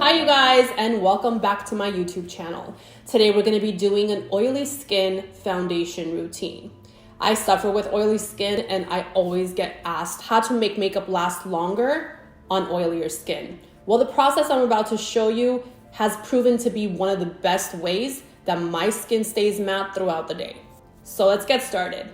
Hi you guys, and welcome back to my YouTube channel. Today we're going to be doing an oily skin foundation routine. I suffer with oily skin and I always get asked how to make makeup last longer on oilier skin. Well, the process I'm about to show you has proven to be one of the best ways that my skin stays matte throughout the day. So let's get started.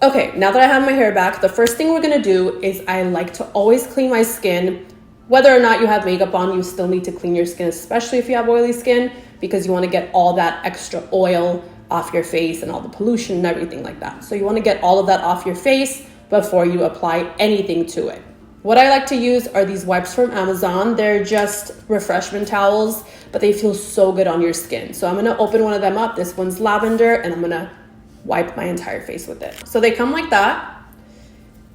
Okay, now that I have my hair back, the first thing we're going to do is I like to always clean my skin. Whether or not you have makeup on, you still need to clean your skin, especially if you have oily skin, because you want to get all that extra oil off your face and all the pollution and everything like that. So you want to get all of that off your face before you apply anything to it. What I like to use are these wipes from Amazon. They're just refreshment towels, but they feel so good on your skin. So I'm going to open one of them up. This one's lavender, and I'm going to wipe my entire face with it. So they come like that,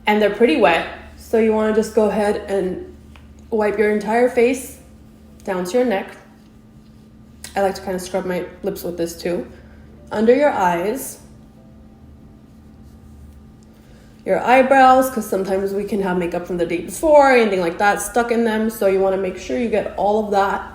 and they're pretty wet. So you want to just go ahead and wipe your entire face down to your neck. I like to kind of scrub my lips with this too. Under your eyes, your eyebrows, because sometimes we can have makeup from the day before, anything like that stuck in them. So you want to make sure you get all of that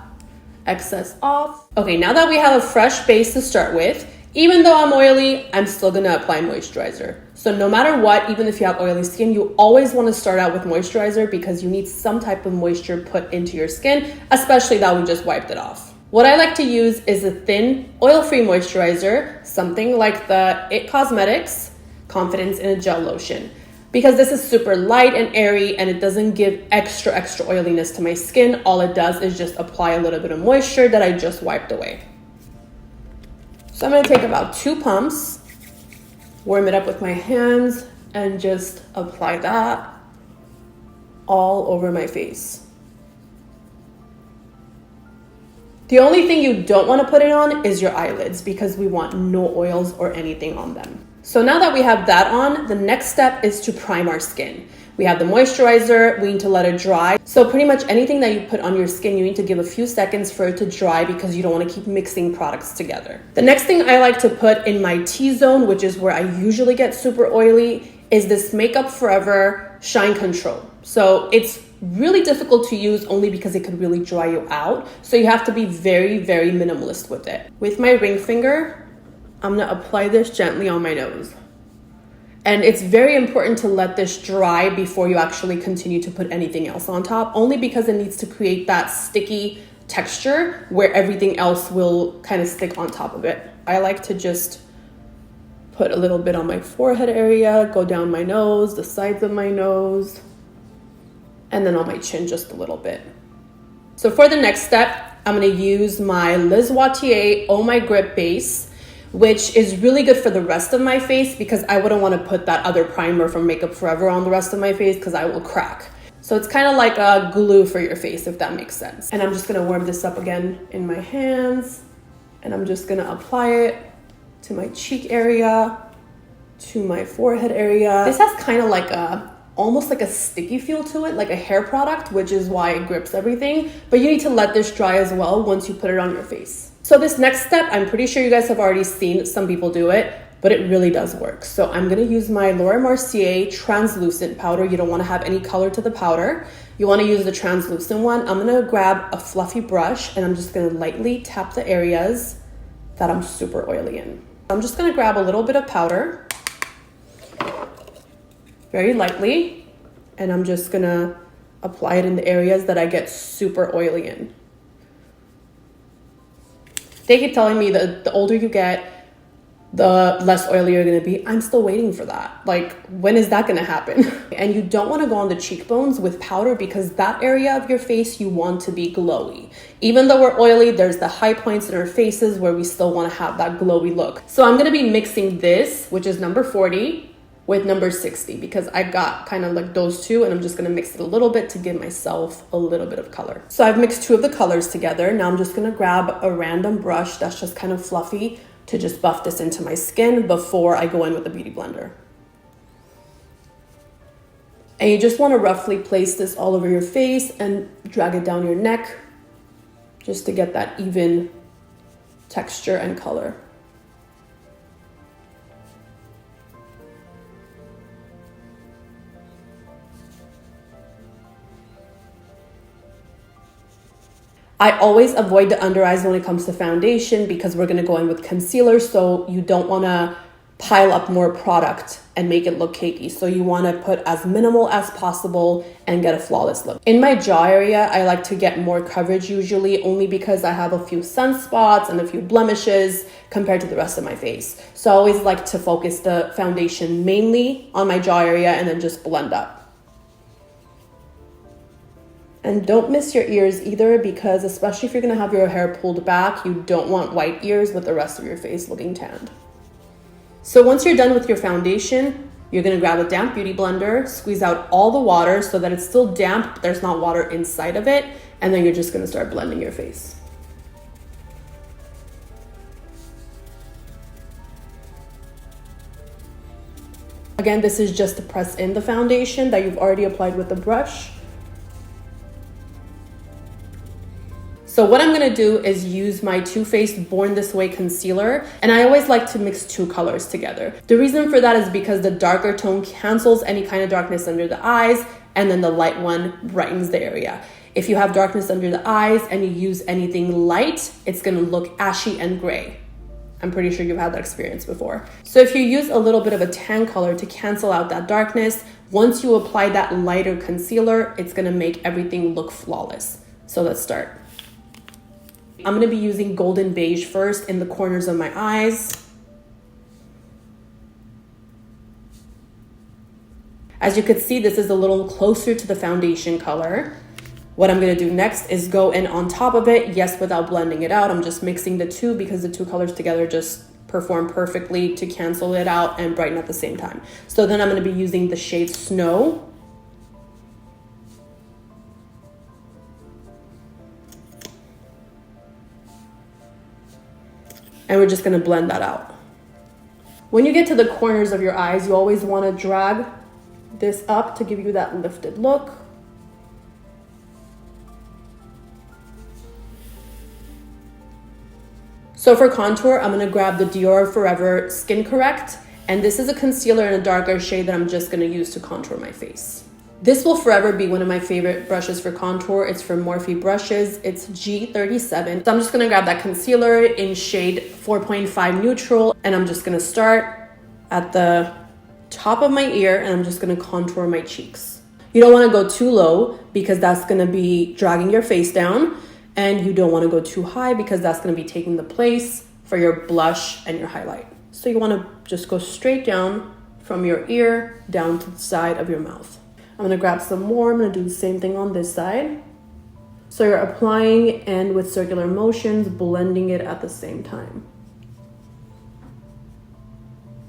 excess off. Okay, now that we have a fresh base to start with, even though I'm oily, I'm still gonna apply moisturizer. So no matter what, even if you have oily skin, you always wanna start out with moisturizer because you need some type of moisture put into your skin, especially that we just wiped it off. What I like to use is a thin, oil-free moisturizer, something like the IT Cosmetics Confidence in a Gel Lotion, because this is super light and airy and it doesn't give extra oiliness to my skin. All it does is just apply a little bit of moisture that I just wiped away. So I'm going to take about 2 pumps, warm it up with my hands, and just apply that all over my face. The only thing you don't want to put it on is your eyelids because we want no oils or anything on them. So now that we have that on, the next step is to prime our skin. We have the moisturizer, we need to let it dry. So pretty much anything that you put on your skin, you need to give a few seconds for it to dry because you don't want to keep mixing products together. The next thing I like to put in my T-zone, which is where I usually get super oily, is this Makeup Forever Shine Control. So it's really difficult to use only because it could really dry you out. So you have to be very minimalist with it. With my ring finger, I'm gonna apply this gently on my nose. And it's very important to let this dry before you actually continue to put anything else on top, only because it needs to create that sticky texture where everything else will kind of stick on top of it. I like to just put a little bit on my forehead area, go down my nose, the sides of my nose, and then on my chin just a little bit. So for the next step, I'm gonna use my Liz Wautier Oh My Grip base, which is really good for the rest of my face because I wouldn't want to put that other primer from Makeup Forever on the rest of my face because I will crack. So it's kind of like a glue for your face, if that makes sense. And I'm just going to warm this up again in my hands, and I'm just going to apply it to my cheek area, to my forehead area. This has kind of like almost like a sticky feel to it, like a hair product, which is why it grips everything. But you need to let this dry as well once you put it on your face. So this next step, I'm pretty sure you guys have already seen some people do it, but it really does work. So I'm gonna use my Laura Mercier translucent powder. You don't wanna have any color to the powder. You wanna use the translucent one. I'm gonna grab a fluffy brush and I'm just gonna lightly tap the areas that I'm super oily in. I'm just gonna grab a little bit of powder, very lightly, and I'm just gonna apply it in the areas that I get super oily in. They keep telling me that the older you get, the less oily you're gonna be. I'm still waiting for that. Like, when is that gonna happen? And you don't wanna go on the cheekbones with powder because that area of your face you want to be glowy. Even though we're oily, there's the high points in our faces where we still wanna have that glowy look. So I'm gonna be mixing this, which is number 40, with number 60 because I got kind of like those two, and I'm just gonna mix it a little bit to give myself a little bit of color. So I've mixed 2 of the colors together. Now I'm just gonna grab a random brush that's just kind of fluffy to just buff this into my skin before I go in with the beauty blender. And you just wanna roughly place this all over your face and drag it down your neck just to get that even texture and color. I always avoid the under eyes when it comes to foundation because we're going to go in with concealer, so you don't want to pile up more product and make it look cakey. So you want to put as minimal as possible and get a flawless look. In my jaw area, I like to get more coverage usually, only because I have a few sunspots and a few blemishes compared to the rest of my face. So I always like to focus the foundation mainly on my jaw area and then just blend up. And don't miss your ears either, because especially if you're gonna have your hair pulled back, you don't want white ears with the rest of your face looking tanned. So once you're done with your foundation, you're gonna grab a damp beauty blender, squeeze out all the water so that it's still damp, but there's not water inside of it, and then you're just gonna start blending your face. Again, this is just to press in the foundation that you've already applied with the brush. So what I'm gonna do is use my Too Faced Born This Way concealer, and I always like to mix two colors together. The reason for that is because the darker tone cancels any kind of darkness under the eyes, and then the light one brightens the area. If you have darkness under the eyes and you use anything light, it's gonna look ashy and gray. I'm pretty sure you've had that experience before. So if you use a little bit of a tan color to cancel out that darkness, once you apply that lighter concealer, it's gonna make everything look flawless. So let's start. I'm gonna be using golden beige first in the corners of my eyes. As you could see, this is a little closer to the foundation color. What I'm gonna do next is go in on top of it, yes, without blending it out. I'm just mixing the two because the two colors together just perform perfectly to cancel it out and brighten at the same time. So then I'm gonna be using the shade Snow. And we're just gonna blend that out. When you get to the corners of your eyes, you always wanna drag this up to give you that lifted look. So for contour, I'm gonna grab the Dior Forever Skin Correct, and this is a concealer in a darker shade that I'm just gonna use to contour my face. This will forever be one of my favorite brushes for contour. It's from Morphe Brushes. It's G37. So I'm just gonna grab that concealer in shade 4.5 Neutral, and I'm just gonna start at the top of my ear, and I'm just gonna contour my cheeks. You don't wanna go too low because that's gonna be dragging your face down, and you don't wanna go too high because that's gonna be taking the place for your blush and your highlight. So you wanna just go straight down from your ear down to the side of your mouth. I'm gonna grab some more. I'm gonna do the same thing on this side. So you're applying and with circular motions, blending it at the same time.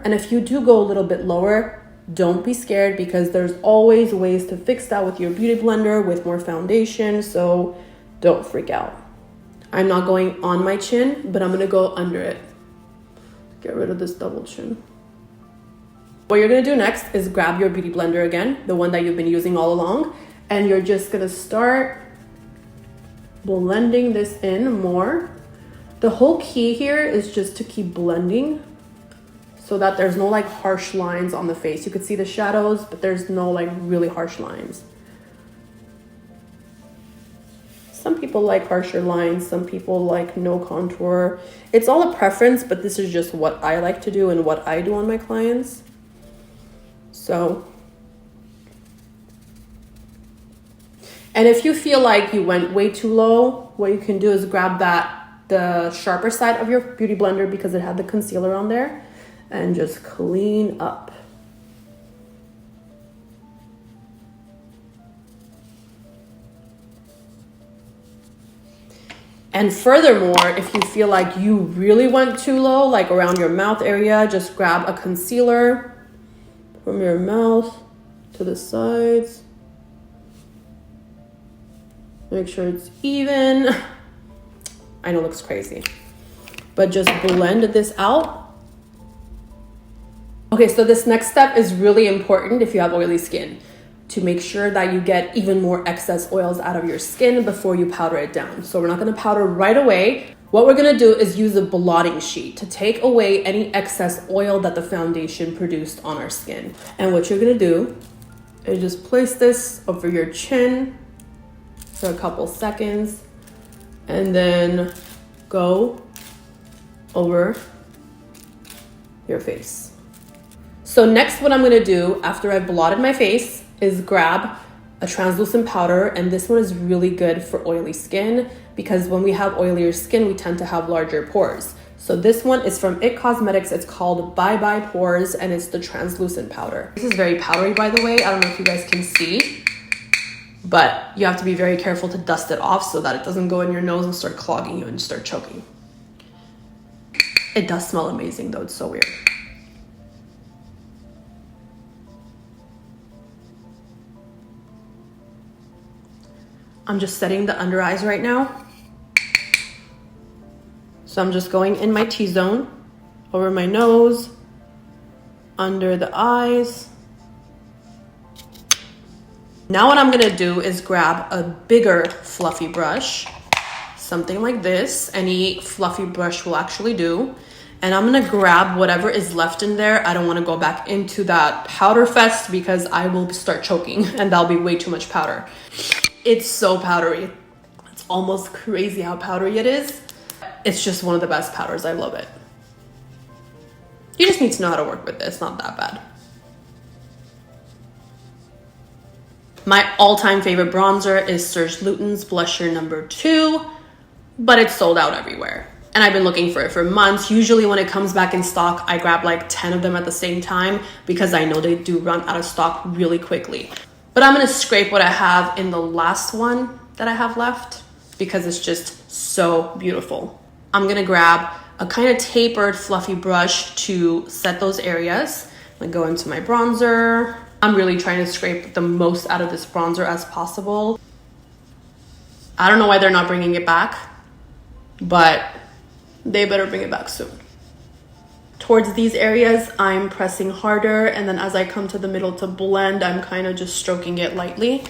And if you do go a little bit lower, don't be scared because there's always ways to fix that with your beauty blender with more foundation, so don't freak out. I'm not going on my chin, but I'm gonna go under it. Get rid of this double chin. What you're gonna do next is grab your beauty blender again, the one that you've been using all along, and you're just gonna start blending this in more. The whole key here is just to keep blending so that there's no like harsh lines on the face. You could see the shadows, but there's no like really harsh lines. Some people like harsher lines, some people like no contour. It's all a preference, but this is just what I like to do and what I do on my clients. So, and if you feel like you went way too low, what you can do is grab the sharper side of your beauty blender because it had the concealer on there, and just clean up. And furthermore, if you feel like you really went too low, like around your mouth area, just grab a concealer from your mouth to the sides. Make sure it's even. I know it looks crazy, but just blend this out. Okay, so this next step is really important if you have oily skin, to make sure that you get even more excess oils out of your skin before you powder it down. So we're not gonna powder right away. What we're gonna do is use a blotting sheet to take away any excess oil that the foundation produced on our skin. And what you're gonna do is just place this over your chin for a couple seconds and then go over your face. So next, what I'm gonna do after I've blotted my face is grab a translucent powder, and this one is really good for oily skin because when we have oilier skin, we tend to have larger pores. So this one is from IT Cosmetics. It's called Bye Bye Pores, and it's the translucent powder. This is very powdery, by the way. I don't know if you guys can see, but you have to be very careful to dust it off so that it doesn't go in your nose and start clogging you and start choking. It does smell amazing though, it's so weird. I'm just setting the under eyes right now. So I'm just going in my T-zone, over my nose, under the eyes. Now what I'm gonna do is grab a bigger fluffy brush, something like this. Any fluffy brush will actually do. And I'm gonna grab whatever is left in there. I don't wanna go back into that powder fest because I will start choking and that'll be way too much powder. It's so powdery. It's almost crazy how powdery it is. It's just one of the best powders. I love it. You just need to know how to work with it. It's not that bad. My all-time favorite bronzer is Serge Lutens blusher number 2, but it's sold out everywhere. And I've been looking for it for months. Usually when it comes back in stock, I grab like 10 of them at the same time because I know they do run out of stock really quickly. But I'm gonna scrape what I have in the last one that I have left because it's just so beautiful. I'm gonna grab a kind of tapered fluffy brush to set those areas. I'm gonna go into my bronzer. I'm really trying to scrape the most out of this bronzer as possible. I don't know why they're not bringing it back, but they better bring it back soon. Towards these areas, I'm pressing harder, and then as I come to the middle to blend, I'm kind of just stroking it lightly.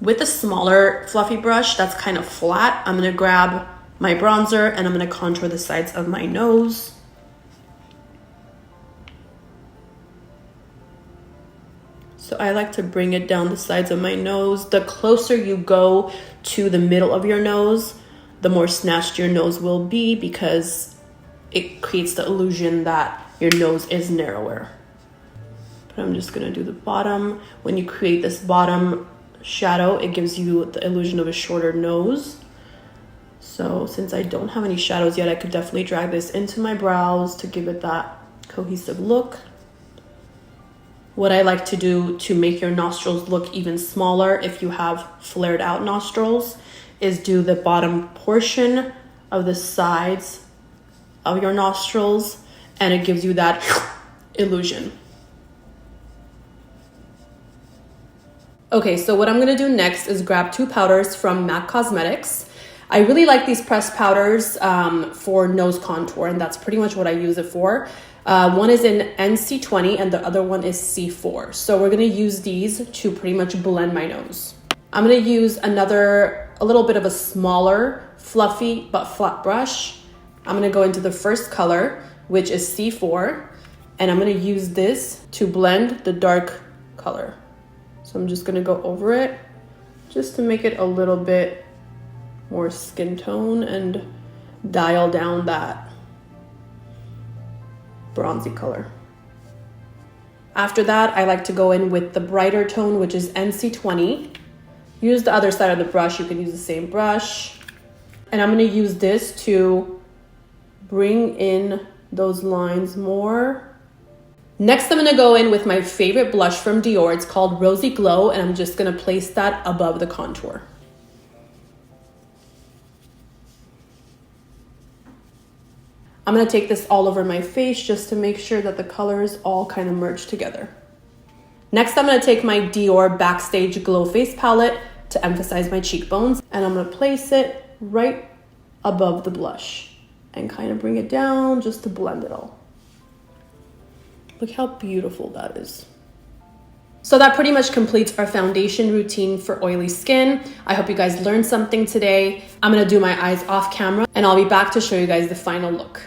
With a smaller fluffy brush that's kind of flat, I'm gonna grab my bronzer and I'm gonna contour the sides of my nose. So I like to bring it down the sides of my nose. The closer you go to the middle of your nose, the more snatched your nose will be because it creates the illusion that your nose is narrower. But I'm just gonna do the bottom. When you create this bottom shadow, it gives you the illusion of a shorter nose. So since I don't have any shadows yet, I could definitely drag this into my brows to give it that cohesive look. What I like to do to make your nostrils look even smaller if you have flared out nostrils is do the bottom portion of the sides of your nostrils, and it gives you that illusion. Okay, so what I'm gonna do next is grab 2 powders from MAC Cosmetics. I really like these pressed powders for nose contour, and that's pretty much what I use it for. One is in NC20 and the other one is C4. So we're gonna use these to pretty much blend my nose. I'm gonna use a little bit of a smaller, fluffy but flat brush. I'm gonna go into the first color, which is C4, and I'm gonna use this to blend the dark color. So I'm just gonna go over it just to make it a little bit more skin tone and dial down that bronzy color. After that, I like to go in with the brighter tone, which is NC20. Use the other side of the brush. You can use the same brush. And I'm gonna use this to bring in those lines more. Next, I'm gonna go in with my favorite blush from Dior. It's called Rosy Glow, and I'm just gonna place that above the contour. I'm gonna take this all over my face just to make sure that the colors all kind of merge together. Next, I'm gonna take my Dior Backstage Glow Face Palette to emphasize my cheekbones, and I'm gonna place it right above the blush and kind of bring it down just to blend it all. Look how beautiful that is. So that pretty much completes our foundation routine for oily skin. I hope you guys learned something today. I'm gonna do my eyes off camera and I'll be back to show you guys the final look.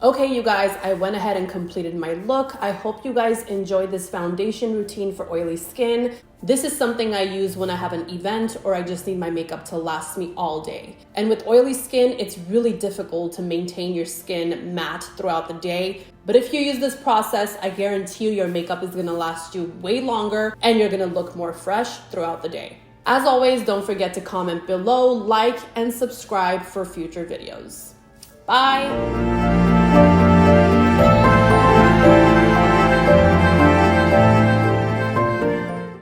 Okay, you guys, I went ahead and completed my look. I hope you guys enjoyed this foundation routine for oily skin. This is something I use when I have an event or I just need my makeup to last me all day. And with oily skin, it's really difficult to maintain your skin matte throughout the day. But if you use this process, I guarantee you your makeup is gonna last you way longer and you're gonna look more fresh throughout the day. As always, don't forget to comment below, like, and subscribe for future videos. Bye.